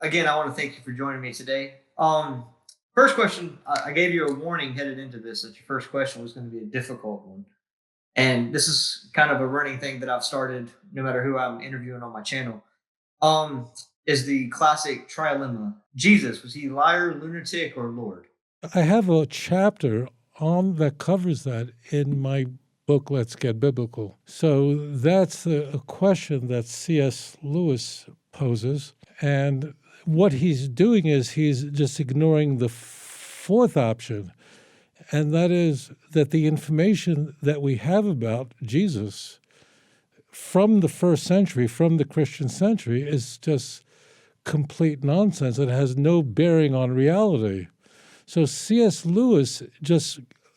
again, I want to thank you for joining me today. First question, I gave you a warning headed into this that your first question was going to be a difficult one. And this is kind of a running thing that I've started no matter who I'm interviewing on my channel. Um, is the classic trilemma. Jesus, was he liar, lunatic, or Lord? I have a chapter on that covers that in my book, Let's Get Biblical. So that's a question that C.S. Lewis poses. And what he's doing is he's just ignoring the fourth option, and that is that the information that we have about Jesus from the first century, from the Christian century, is just complete nonsense. It has no bearing on reality. So C.S. Lewis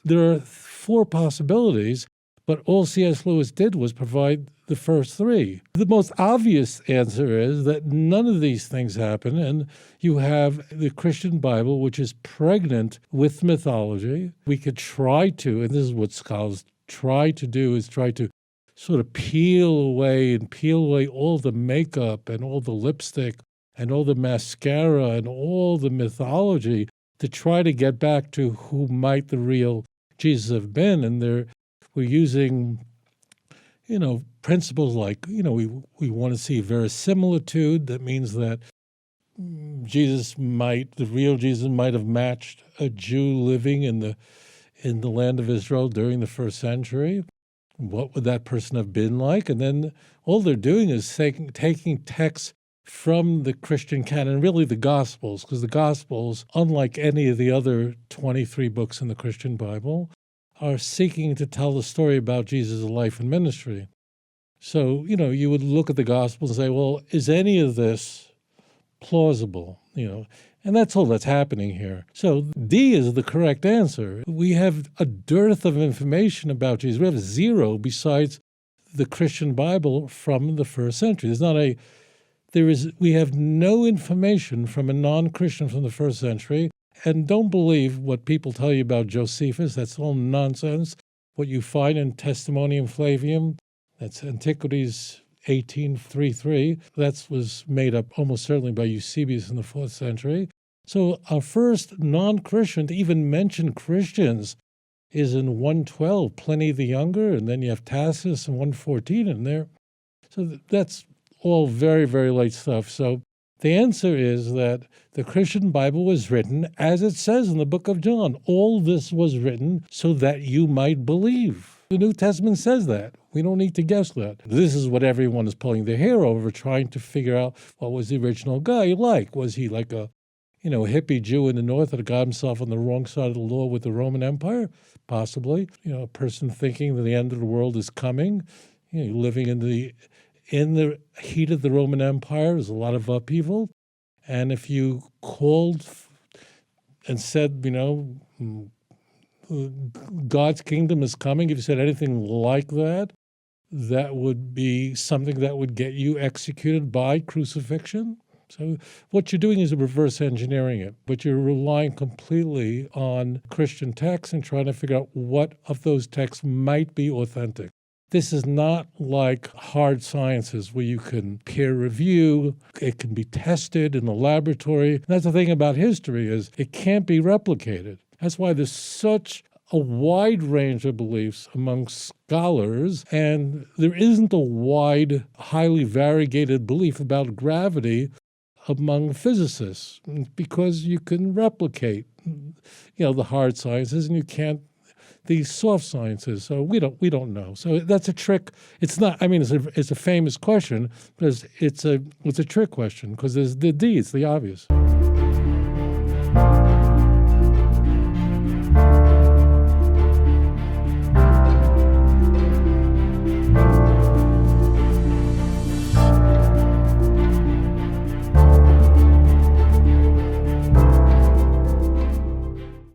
there are four possibilities, but all C.S. Lewis did was provide the first three. The most obvious answer is that none of these things happen, and you have the Christian Bible, which is pregnant with mythology. We could try to, and this is what scholars try to do, is try to sort of peel away all the makeup and all the lipstick and all the mascara and all the mythology to try to get back to who might the real Jesus have been. And we're using, principles like, we want to see verisimilitude. That means that the real Jesus might have matched a Jew living in the land of Israel during the first century. What would that person have been like? And then all they're doing is taking texts from the Christian canon, really the Gospels, because the Gospels, unlike any of the other 23 books in the Christian Bible, are seeking to tell the story about Jesus' life and ministry. So, you would look at the Gospels and say, well, is any of this plausible? And that's all that's happening here. So D is the correct answer. We have a dearth of information about Jesus. We have zero besides the Christian Bible from the first century. We have no information from a non-Christian from the first century. And don't believe what people tell you about Josephus. That's all nonsense. What you find in Testimonium Flavium, that's Antiquities 1833, that was made up almost certainly by Eusebius in the 4th century. So our first non-Christian to even mention Christians is in 112, Pliny the Younger, and then you have Tacitus in 114 in there. So that's all very, very late stuff. So the answer is that the Christian Bible was written, as it says in the book of John. All this was written so that you might believe. The New Testament says that. We don't need to guess that. This is what everyone is pulling their hair over, trying to figure out what was the original guy like. Was he like a hippie Jew in the north that got himself on the wrong side of the law with the Roman Empire? Possibly. A person thinking that the end of the world is coming, living in the heat of the Roman Empire. There's a lot of upheaval. And if you called and said, God's kingdom is coming, if you said anything like that, that would be something that would get you executed by crucifixion. So what you're doing is reverse engineering it, but you're relying completely on Christian texts and trying to figure out what of those texts might be authentic. This is not like hard sciences where you can peer review, it can be tested in the laboratory. That's the thing about history is it can't be replicated. That's why there's such a wide range of beliefs among scholars, and there isn't a wide, highly variegated belief about gravity among physicists, because you can replicate, the hard sciences, and you can't the soft sciences. So we don't know. So that's a trick. It's not. I mean, it's a famous question, but it's a trick question because there's the D. It's the obvious.